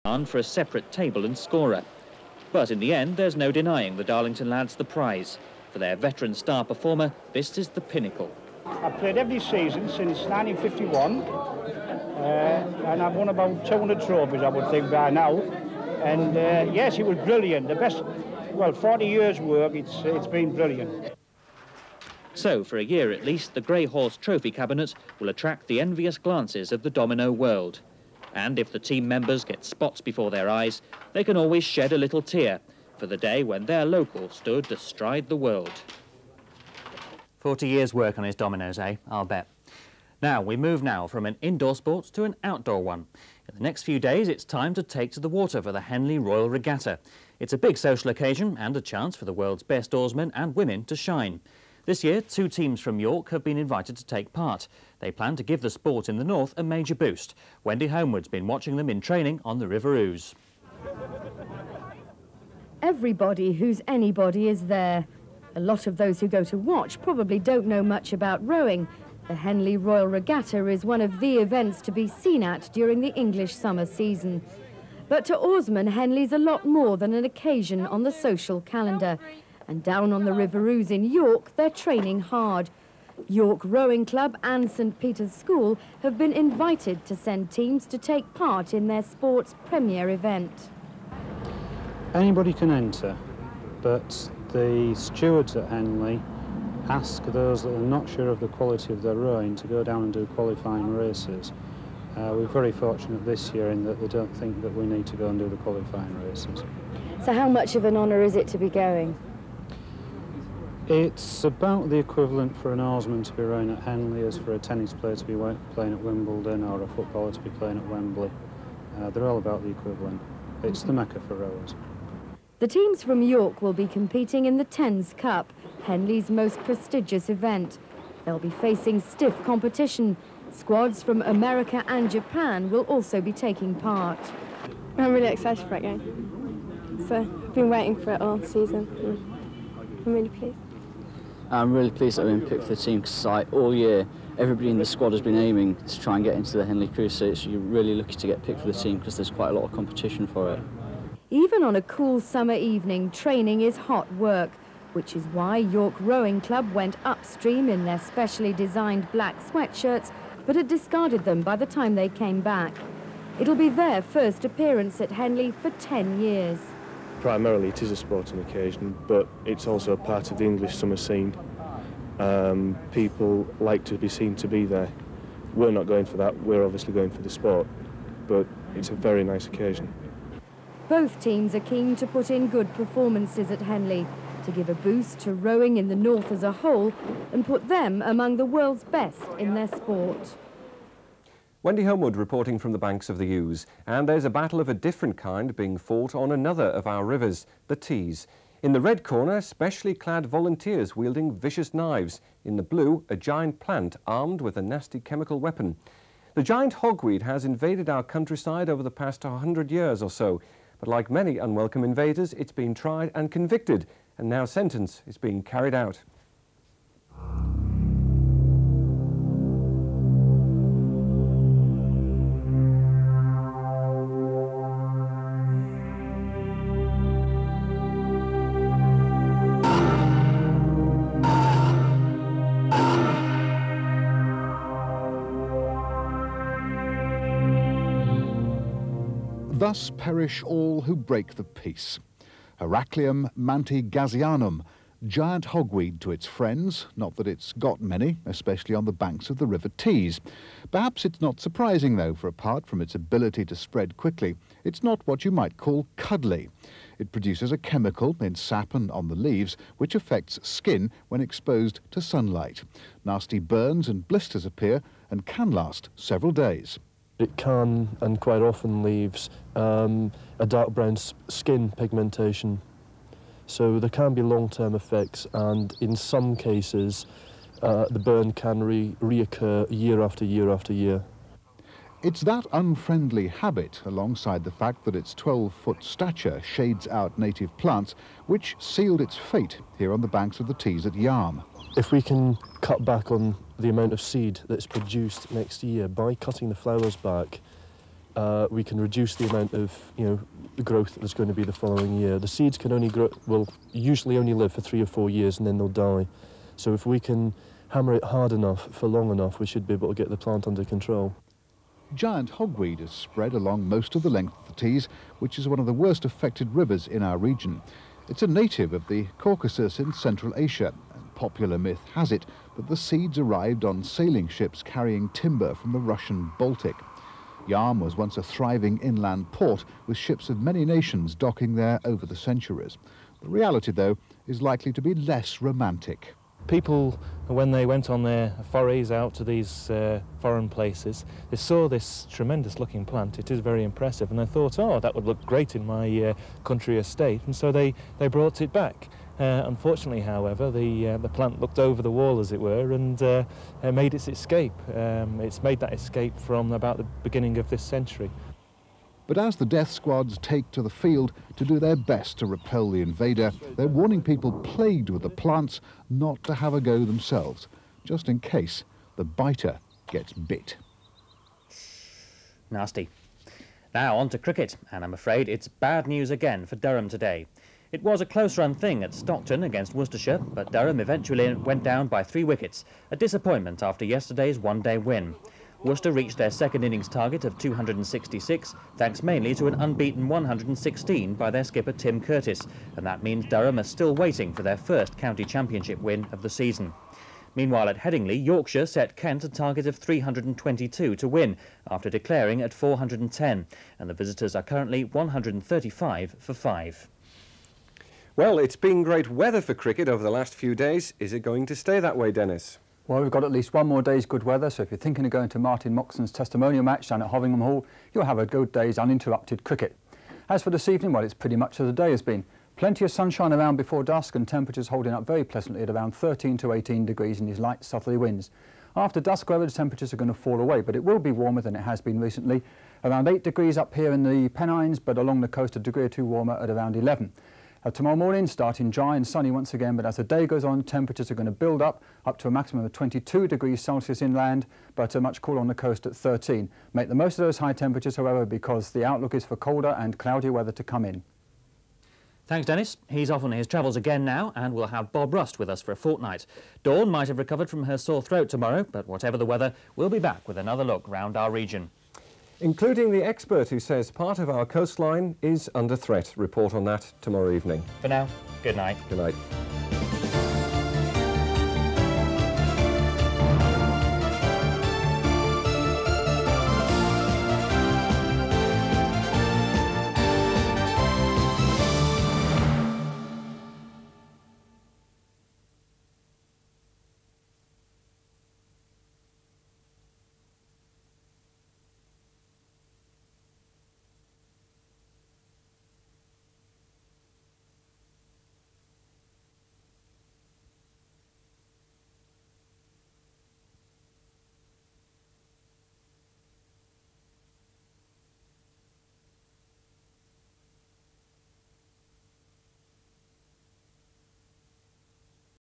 on for a separate table and scorer. But in the end, there's no denying the Darlington lads the prize. For their veteran star performer, this is the pinnacle. I've played every season since 1951, and I've won about 200 trophies, I would think, by now. And yes, it was brilliant. The best, well, 40 years' work, it's been brilliant. So, for a year at least, the Grey Horse Trophy Cabinet will attract the envious glances of the domino world. And if the team members get spots before their eyes, they can always shed a little tear for the day when their local stood astride the world. 40 years' work on his dominoes, eh? I'll bet. Now, we move now from an indoor sport to an outdoor one. In the next few days, it's time to take to the water for the Henley Royal Regatta. It's a big social occasion and a chance for the world's best oarsmen and women to shine. This year, 2 teams from York have been invited to take part. They plan to give the sport in the north a major boost. Wendy Homewood's been watching them in training on the River Ouse. Everybody who's anybody is there. A lot of those who go to watch probably don't know much about rowing. The Henley Royal Regatta is one of the events to be seen at during the English summer season. But to oarsmen, Henley's a lot more than an occasion on the social calendar. And down on the River Ouse in York, they're training hard. York Rowing Club and St Peter's School have been invited to send teams to take part in their sport's premier event. Anybody can enter, but the stewards at Henley ask those that are not sure of the quality of their rowing to go down and do qualifying races. We're very fortunate this year in that they don't think that we need to go and do the qualifying races. So how much of an honour is it to be going? It's about the equivalent for an oarsman to be rowing at Henley as for a tennis player to be playing at Wimbledon or a footballer to be playing at Wembley. They're all about the equivalent. It's the Mecca for rowers. The teams from York will be competing in the Thames Cup, Henley's most prestigious event. They'll be facing stiff competition. Squads from America and Japan will also be taking part. I'm really excited for that game. So I've been waiting for it all season. I'm really pleased. I'm really pleased that I've been picked for the team because all year everybody in the squad has been aiming to try and get into the Henley Cruise, so you're really lucky to get picked for the team because there's quite a lot of competition for it. Even on a cool summer evening, training is hot work, which is why York Rowing Club went upstream in their specially designed black sweatshirts, but had discarded them by the time they came back. It'll be their first appearance at Henley for 10 years. Primarily it is a sporting occasion, but it's also a part of the English summer scene. People like to be seen to be there. We're not going for that, we're obviously going for the sport, but it's a very nice occasion. Both teams are keen to put in good performances at Henley to give a boost to rowing in the north as a whole and put them among the world's best in their sport. Wendy Homewood reporting from the banks of the Ouse, and there's a battle of a different kind being fought on another of our rivers, the Tees. In the red corner, specially clad volunteers wielding vicious knives. In the blue, a giant plant armed with a nasty chemical weapon. The giant hogweed has invaded our countryside over the past 100 years or so, but like many unwelcome invaders, it's been tried and convicted, and now sentence is being carried out. Thus perish all who break the peace. Heracleum mantigazianum, giant hogweed to its friends, not that it's got many, especially on the banks of the River Tees. Perhaps it's not surprising, though, for apart from its ability to spread quickly, it's not what you might call cuddly. It produces a chemical in sap and on the leaves which affects skin when exposed to sunlight. Nasty burns and blisters appear and can last several days. It can, and quite often leaves, a dark brown skin pigmentation. So there can be long-term effects, and in some cases, the burn can reoccur year after year after year. It's that unfriendly habit, alongside the fact that its 12-foot stature shades out native plants, which sealed its fate here on the banks of the Tees at Yarm. If we can cut back on the amount of seed that's produced next year by cutting the flowers back, we can reduce the amount of, growth that there's going to be the following year. The seeds can only grow, will usually only live for 3 or 4 years and then they'll die. So if we can hammer it hard enough for long enough, we should be able to get the plant under control. Giant hogweed is spread along most of the length of the Tees, which is one of the worst affected rivers in our region. It's a native of the Caucasus in Central Asia. Popular myth has it that the seeds arrived on sailing ships carrying timber from the Russian Baltic. Yarm was once a thriving inland port with ships of many nations docking there over the centuries. The reality, though, is likely to be less romantic. People, when they went on their forays out to these foreign places, they saw this tremendous looking plant. It is very impressive, and they thought, oh, that would look great in my country estate, and so they brought it back. Unfortunately, however, the plant looked over the wall, as it were, and made its escape. It's made that escape from about the beginning of this century. But as the death squads take to the field to do their best to repel the invader, they're warning people plagued with the plants not to have a go themselves, just in case the biter gets bit. Nasty. Now on to cricket, and I'm afraid it's bad news again for Durham today. It was a close-run thing at Stockton against Worcestershire, but Durham eventually went down by 3 wickets, a disappointment after yesterday's one-day win. Worcester reached their second innings target of 266, thanks mainly to an unbeaten 116 by their skipper Tim Curtis, and that means Durham are still waiting for their first county championship win of the season. Meanwhile at Headingley, Yorkshire set Kent a target of 322 to win, after declaring at 410, and the visitors are currently 135 for 5. Well, it's been great weather for cricket over the last few days. Is it going to stay that way, Dennis? Well, we've got at least one more day's good weather, so if you're thinking of going to Martin Moxon's testimonial match down at Hovingham Hall, you'll have a good day's uninterrupted cricket. As for this evening, well, it's pretty much as the day has been. Plenty of sunshine around before dusk and temperatures holding up very pleasantly at around 13 to 18 degrees in these light southerly winds. After dusk, however, the temperatures are going to fall away, but it will be warmer than it has been recently. Around 8 degrees up here in the Pennines, but along the coast a degree or two warmer at around 11. Tomorrow morning, starting dry and sunny once again, but as the day goes on, temperatures are going to build up to a maximum of 22 degrees Celsius inland, but much cooler on the coast at 13. Make the most of those high temperatures, however, because the outlook is for colder and cloudier weather to come in. Thanks, Dennis. He's off on his travels again now, and we'll have Bob Rust with us for a fortnight. Dawn might have recovered from her sore throat tomorrow, but whatever the weather, we'll be back with another look round our region. Including the expert who says part of our coastline is under threat. Report on that tomorrow evening. For now, good night. Good night.